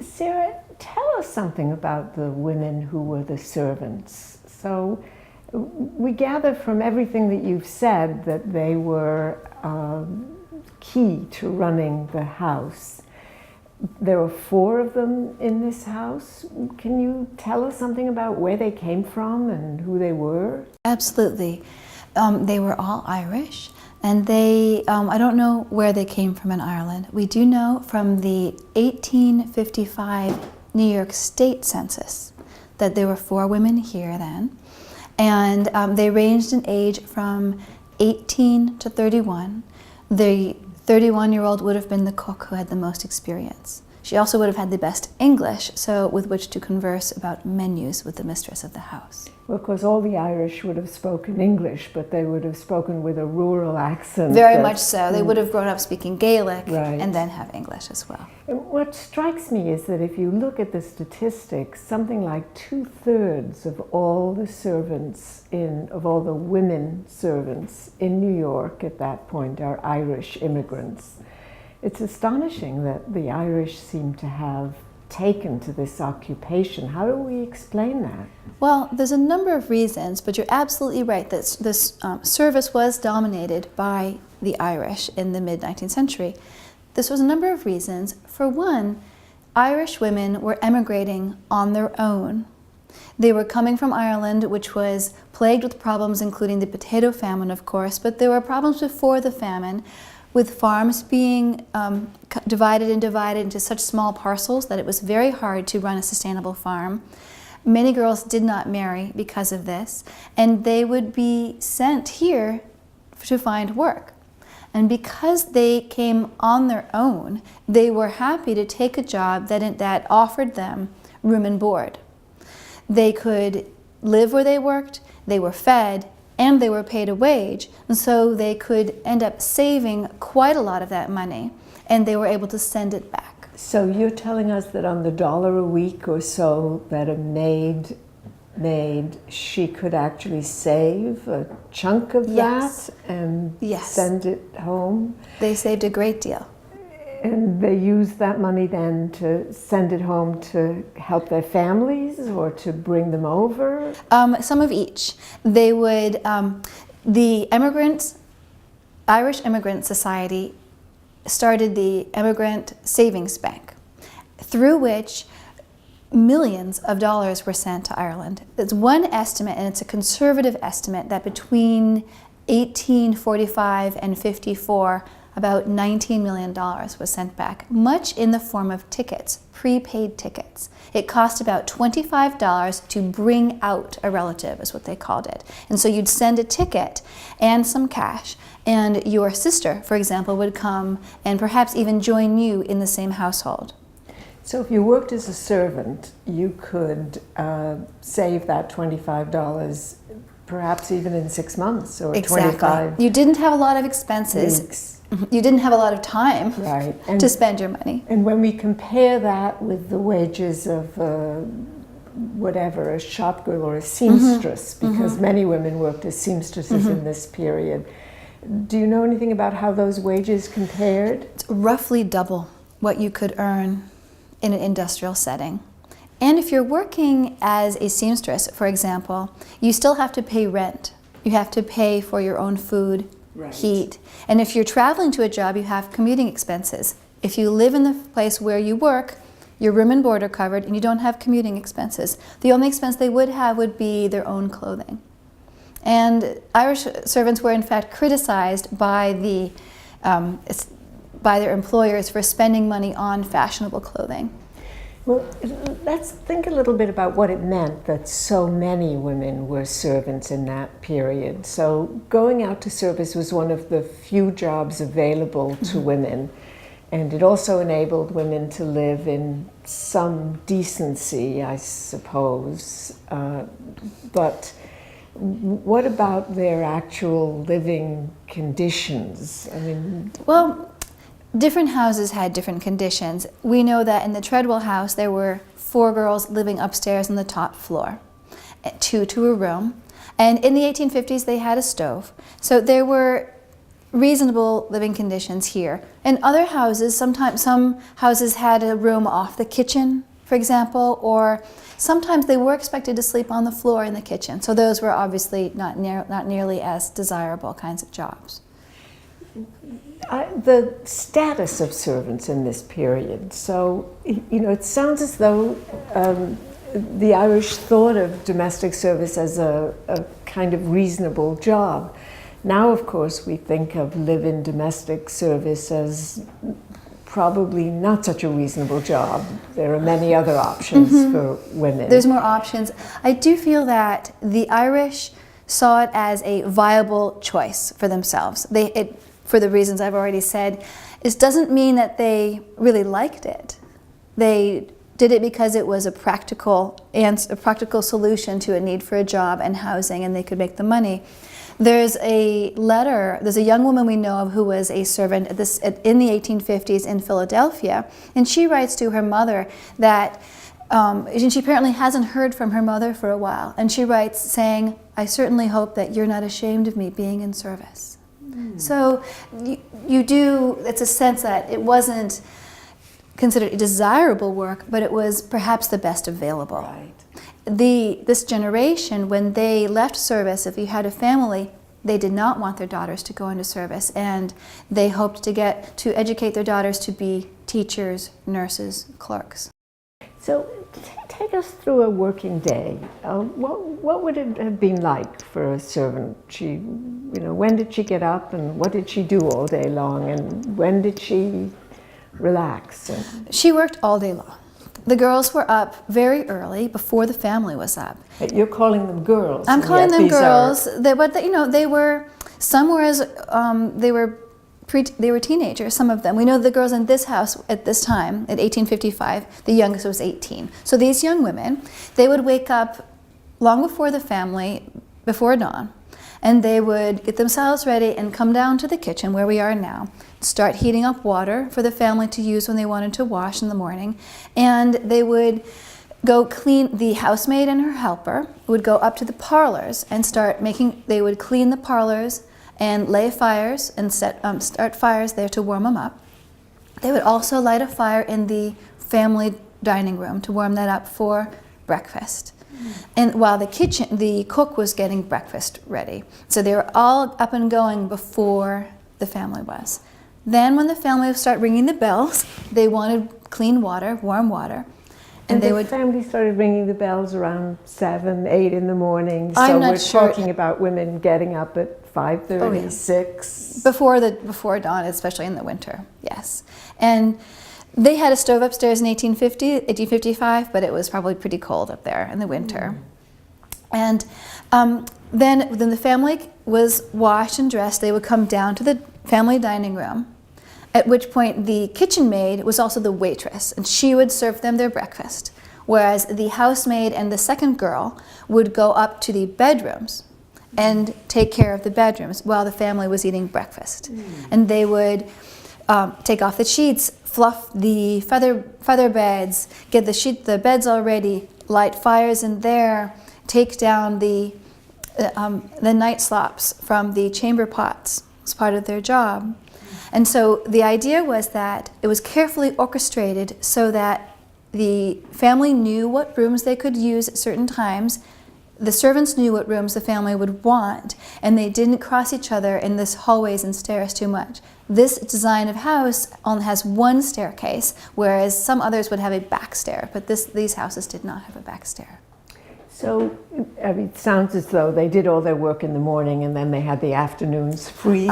Sarah, tell us something about the women who were the servants. So we gather from everything that you've said that they were key to running the house. There were 4 of them in this house. Can you tell us something about where they came from and who they were? Absolutely. They were all Irish, and they, I don't know where they came from in Ireland. We do know from the 1855 New York State Census that there were 4 women here then, and they ranged in age from 18 to 31. The 31-year-old would have been the cook who had the most experience. She also would have had the best English, so with which to converse about menus with the mistress of the house. Well, of course, all the Irish would have spoken English, but they would have spoken with a rural accent. Very much so. They would have grown up speaking Gaelic, right, and then have English as well. And what strikes me is that if you look at the statistics, something like 2/3 of all the servants of all the women servants in New York at that point are Irish immigrants. It's astonishing that the Irish seem to have taken to this occupation. How do we explain that? Well, there's a number of reasons, but you're absolutely right that this service was dominated by the Irish in the mid-19th century. This was a number of reasons. For one, Irish women were emigrating on their own. They were coming from Ireland, which was plagued with problems, including the potato famine, of course, but there were problems before the famine, with farms being divided into such small parcels that it was very hard to run a sustainable farm. Many girls did not marry because of this, and they would be sent here to find work. And because they came on their own, they were happy to take a job that offered them room and board. They could live where they worked, they were fed, and they were paid a wage, and so they could end up saving quite a lot of that money, and they were able to send it back. So you're telling us that on the $1 a week or so that a maid made, she could actually save a chunk of Yes. that and Yes. send it home? They saved a great deal. And they used that money then to send it home to help their families or to bring them over? Some of each. They would, the Irish Immigrant Society started the Immigrant Savings Bank, through which millions of dollars were sent to Ireland. It's one estimate, and it's a conservative estimate, that between 1845 and 54, about $19 million was sent back, much in the form of tickets, prepaid tickets. It cost about $25 to bring out a relative, is what they called it. And so you'd send a ticket and some cash, and your sister, for example, would come and perhaps even join you in the same household. So if you worked as a servant, you could save that $25 perhaps even in 6 months or Exactly. 25 You didn't have a lot of expenses. weeks. You didn't have a lot of time Right. to spend your money. And when we compare that with the wages of whatever, a shop girl or a seamstress, because many women worked as seamstresses in this period, do you know anything about how those wages compared? It's roughly double what you could earn in an industrial setting. And if you're working as a seamstress, for example, you still have to pay rent. You have to pay for your own food, Right. heat. And if you're traveling to a job, you have commuting expenses. If you live in the place where you work, your room and board are covered, and you don't have commuting expenses. The only expense they would have would be their own clothing. And Irish servants were in fact criticized by their employers for spending money on fashionable clothing. Well, let's think a little bit about what it meant that so many women were servants in that period. So going out to service was one of the few jobs available to women, and it also enabled women to live in some decency, I suppose. But what about their actual living conditions? I mean, Well, different houses had different conditions. We know that in the Treadwell house there were 4 girls living upstairs on the top floor, 2 to a room. And in the 1850s they had a stove. So there were reasonable living conditions here. In other houses, sometimes some houses had a room off the kitchen, for example, or sometimes they were expected to sleep on the floor in the kitchen. So those were obviously not nearly as desirable kinds of jobs. The status of servants in this period. So, it sounds as though the Irish thought of domestic service as a kind of reasonable job. Now, of course, we think of live-in domestic service as probably not such a reasonable job. There are many other options for women. There's more options. I do feel that the Irish saw it as a viable choice for themselves. For the reasons I've already said. It doesn't mean that they really liked it. They did it because it was a practical solution to a need for a job and housing, and they could make the money. There's a young woman we know of who was a servant in the 1850s in Philadelphia, and she writes to her mother that, and she apparently hasn't heard from her mother for a while, and she writes saying, "I certainly hope that you're not ashamed of me being in service." So it's a sense that it wasn't considered a desirable work, but it was perhaps the best available. Right. This generation, when they left service, if you had a family, they did not want their daughters to go into service, and they hoped to educate their daughters to be teachers, nurses, clerks. So take us through a working day. What would it have been like for a servant? When did she get up, and what did she do all day long, and when did she relax? She worked all day long. The girls were up very early, before the family was up. You're calling them girls. I'm calling them girls. They were teenagers, some of them. We know the girls in this house at this time, at 1855, the youngest was 18. So these young women, they would wake up long before the family, before dawn, and they would get themselves ready and come down to the kitchen where we are now, start heating up water for the family to use when they wanted to wash in the morning, and they would go clean. The housemaid and her helper would go up to the parlors and they would clean the parlors and lay fires and start fires there to warm them up. They would also light a fire in the family dining room to warm that up for breakfast. And while the cook was getting breakfast ready. So they were all up and going before the family was. Then when the family would start ringing the bells, they wanted clean water, warm water. And the family started ringing the bells around 7, 8 in the morning. So we're talking about women getting up at 5:30, 6. Before dawn, especially in the winter, yes. And they had a stove upstairs in 1855, but it was probably pretty cold up there in the winter. And then the family was washed and dressed. They would come down to the family dining room, at which point the kitchen maid was also the waitress, and she would serve them their breakfast, whereas the housemaid and the second girl would go up to the bedrooms and take care of the bedrooms while the family was eating breakfast. And they would take off the sheets, fluff the feather beds, get the beds all ready, light fires in there, take down the night slops from the chamber pots. It's part of their job. And so the idea was that it was carefully orchestrated so that the family knew what rooms they could use at certain times. The servants knew what rooms the family would want, and they didn't cross each other in this hallways and stairs too much. This design of house only has one staircase, whereas some others would have a back stair, but these houses did not have a back stair. So, it sounds as though they did all their work in the morning and then they had the afternoons free.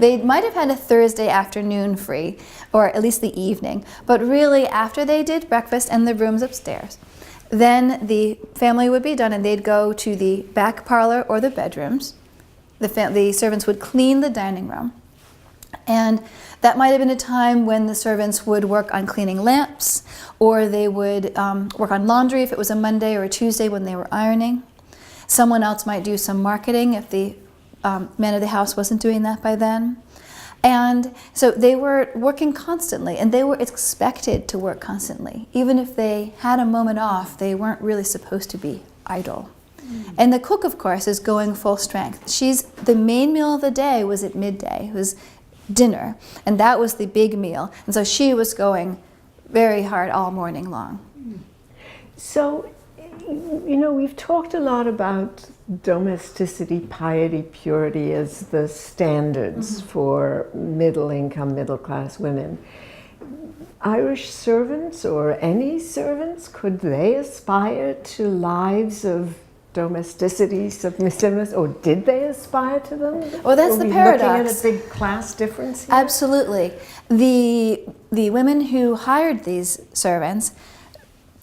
They might have had a Thursday afternoon free, or at least the evening. But really, after they did breakfast and the rooms upstairs, then the family would be done and they'd go to the back parlor or the bedrooms. The servants would clean the dining room. And that might have been a time when the servants would work on cleaning lamps, or they would work on laundry if it was a Monday or a Tuesday when they were ironing. Someone else might do some marketing if the man of the house wasn't doing that by then. And so they were working constantly, and they were expected to work constantly. Even if they had a moment off, they weren't really supposed to be idle. And the cook, of course, is going full strength. The main meal of the day was at midday. It was dinner, and that was the big meal. And so she was going very hard all morning long. So, we've talked a lot about domesticity, piety, purity as the standards for middle-income, middle-class women. Irish servants, or any servants, could they aspire to lives of domesticity, submissiveness, or did they aspire to them? Well, that's the paradox. Looking at a big class difference here? Absolutely. The women who hired these servants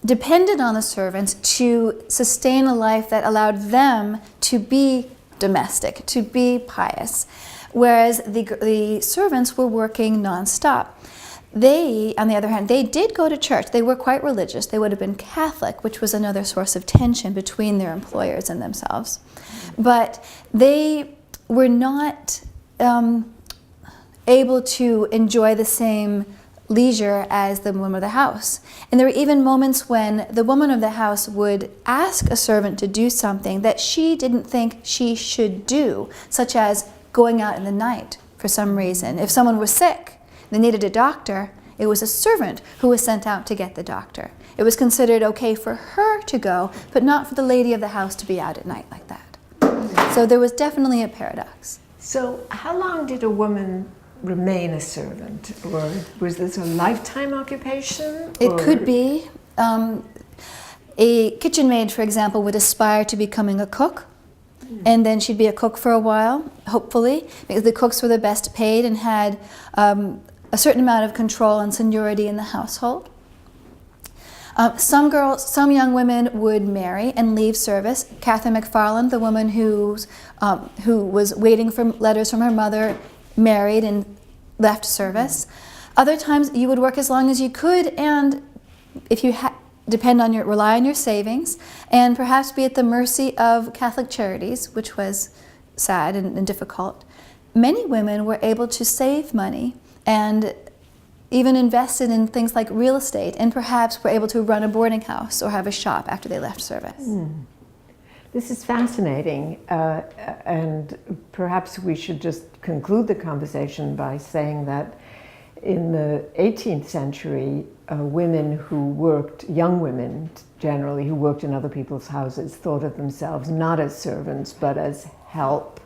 depended on the servants to sustain a life that allowed them to be domestic, to be pious, whereas the servants were working nonstop. They, on the other hand, they did go to church. They were quite religious. They would have been Catholic, which was another source of tension between their employers and themselves. But they were not able to enjoy the same leisure as the woman of the house. And there were even moments when the woman of the house would ask a servant to do something that she didn't think she should do, such as going out in the night for some reason. If someone was sick, they needed a doctor, it was a servant who was sent out to get the doctor. It was considered okay for her to go, but not for the lady of the house to be out at night like that. So there was definitely a paradox. So how long did a woman remain a servant? Or was this a lifetime occupation? It could be. A kitchen maid, for example, would aspire to becoming a cook. And then she'd be a cook for a while, hopefully, because the cooks were the best paid and had a certain amount of control and seniority in the household. Some young women would marry and leave service. Catherine McFarland, the woman who was waiting for letters from her mother, married and left service. Other times you would work as long as you could, and if you rely on your savings, and perhaps be at the mercy of Catholic Charities, which was sad and difficult. Many women were able to save money and even invested in things like real estate, and perhaps were able to run a boarding house or have a shop after they left service. This is fascinating, and perhaps we should just conclude the conversation by saying that in the 18th century, women who worked, young women generally, who worked in other people's houses, thought of themselves not as servants, but as help,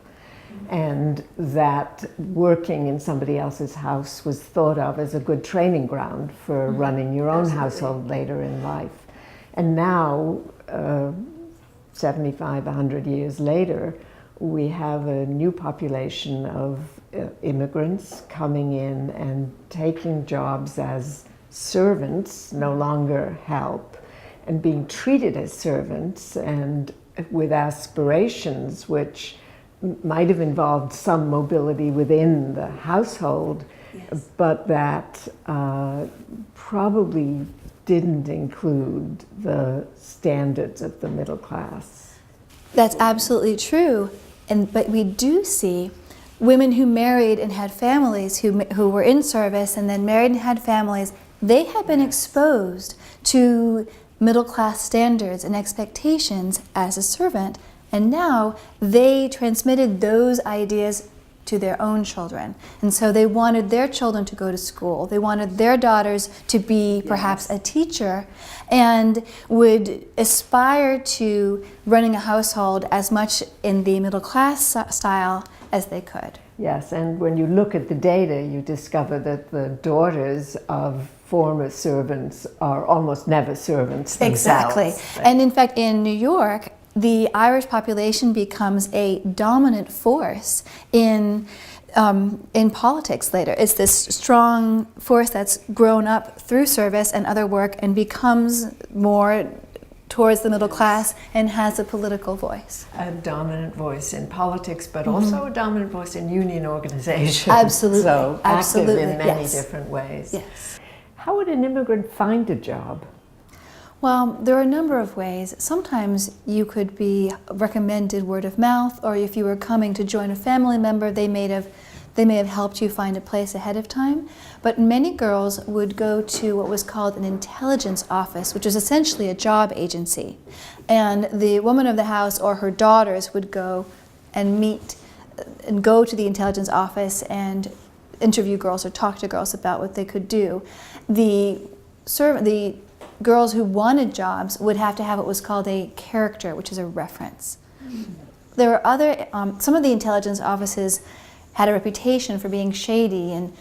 and that working in somebody else's house was thought of as a good training ground for running your own household later in life. And now, 75, 100 years later, we have a new population of immigrants coming in and taking jobs as servants, no longer help, and being treated as servants and with aspirations which might have involved some mobility within the household, but that probably didn't include the standards of the middle class. That's absolutely true. But we do see women who married and had families, who were in service and then married and had families. They had been exposed to middle class standards and expectations as a servant, and now they transmitted those ideas to their own children. And so they wanted their children to go to school. They wanted their daughters to be perhaps a teacher, and would aspire to running a household as much in the middle class style as they could. Yes, and when you look at the data, you discover that the daughters of former servants are almost never servants themselves. Exactly. And in fact, in New York, the Irish population becomes a dominant force in politics later. It's this strong force that's grown up through service and other work and becomes more towards the middle class and has a political voice. A dominant voice in politics, but also a dominant voice in union organizations. Absolutely. So active Absolutely. in many different ways. Yes. How would an immigrant find a job? Well, there are a number of ways. Sometimes you could be recommended word of mouth, or if you were coming to join a family member, they may have They may have helped you find a place ahead of time, but many girls would go to what was called an intelligence office, which is essentially a job agency. And the woman of the house or her daughters would go and meet and go to the intelligence office and interview girls or talk to girls about what they could do. The girls who wanted jobs would have to have what was called a character, which is a reference. There were other, some of the intelligence offices had a reputation for being shady and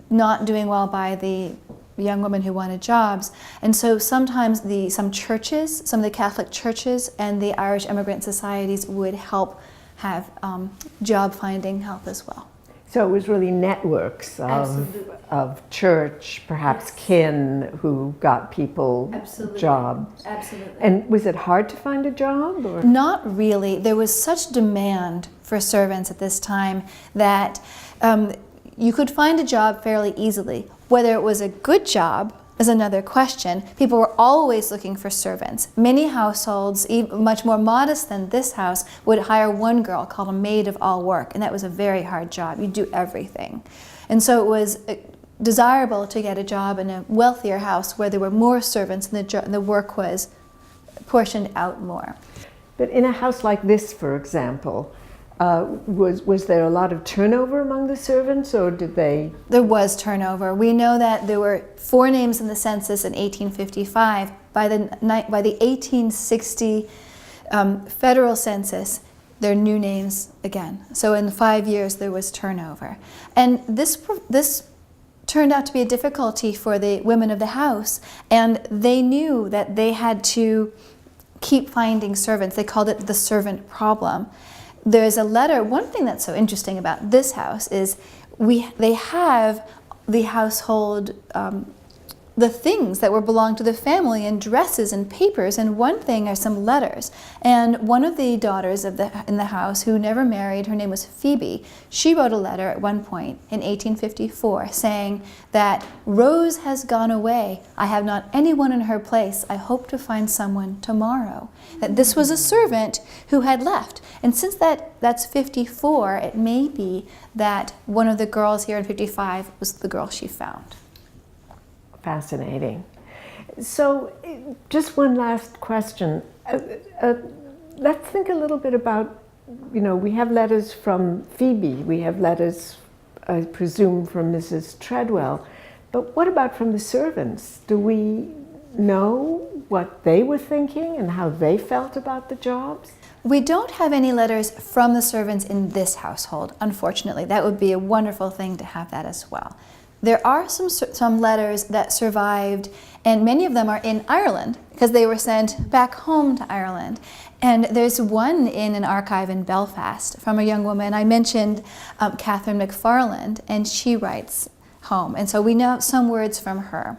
not doing well by the young women who wanted jobs. And so sometimes some churches, some of the Catholic churches and the Irish immigrant societies would help have job finding help as well. So it was really networks of church, perhaps kin, who got people jobs. Absolutely. And was it hard to find a job? Or? Not really. There was such demand for servants at this time that you could find a job fairly easily. Whether it was a good job is another question. People were always looking for servants. Many households, much more modest than this house, would hire one girl called a maid of all work, and that was a very hard job. You'd do everything. And so it was desirable to get a job in a wealthier house where there were more servants and the work was portioned out more. But in a house like this, for example, was there a lot of turnover among the servants, or did they? There was turnover. We know that there were 4 names in the census in 1855. By the 1860 federal census, there are new names again. So in 5 years, there was turnover. And this turned out to be a difficulty for the women of the house, and they knew that they had to keep finding servants. They called it the servant problem. There's a letter. One thing that's so interesting about this house is they have the household, the things that belong to the family, and dresses and papers, and one thing are some letters. And one of the daughters in the house who never married, her name was Phoebe, she wrote a letter at one point in 1854 saying that Rose has gone away. I have not anyone in her place. I hope to find someone tomorrow. That this was a servant who had left. And since that's 54, it may be that one of the girls here in 55 was the girl she found. Fascinating. So just one last question. Let's think a little bit about, we have letters from Phoebe, we have letters, I presume, from Mrs. Treadwell, but what about from the servants? Do we know what they were thinking and how they felt about the jobs? We don't have any letters from the servants in this household, unfortunately. That would be a wonderful thing to have that as well. There are some letters that survived, and many of them are in Ireland because they were sent back home to Ireland. And there's one in an archive in Belfast from a young woman. I mentioned Catherine McFarland, and she writes home. And so we know some words from her.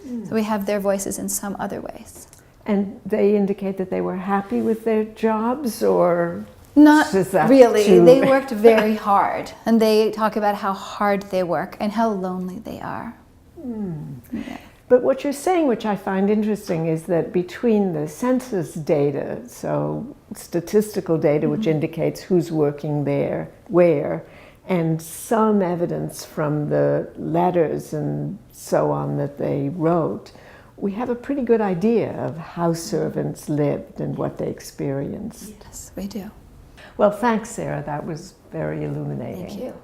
So we have their voices in some other ways. And they indicate that they were happy with their jobs, or? Not really. They worked very hard, and they talk about how hard they work and how lonely they are. Yeah. But what you're saying, which I find interesting, is that between the census data, so statistical data which indicates who's working there, where, and some evidence from the letters and so on that they wrote, we have a pretty good idea of how servants lived and what they experienced. Yes, we do. Well, thanks, Sarah. That was very illuminating. Thank you.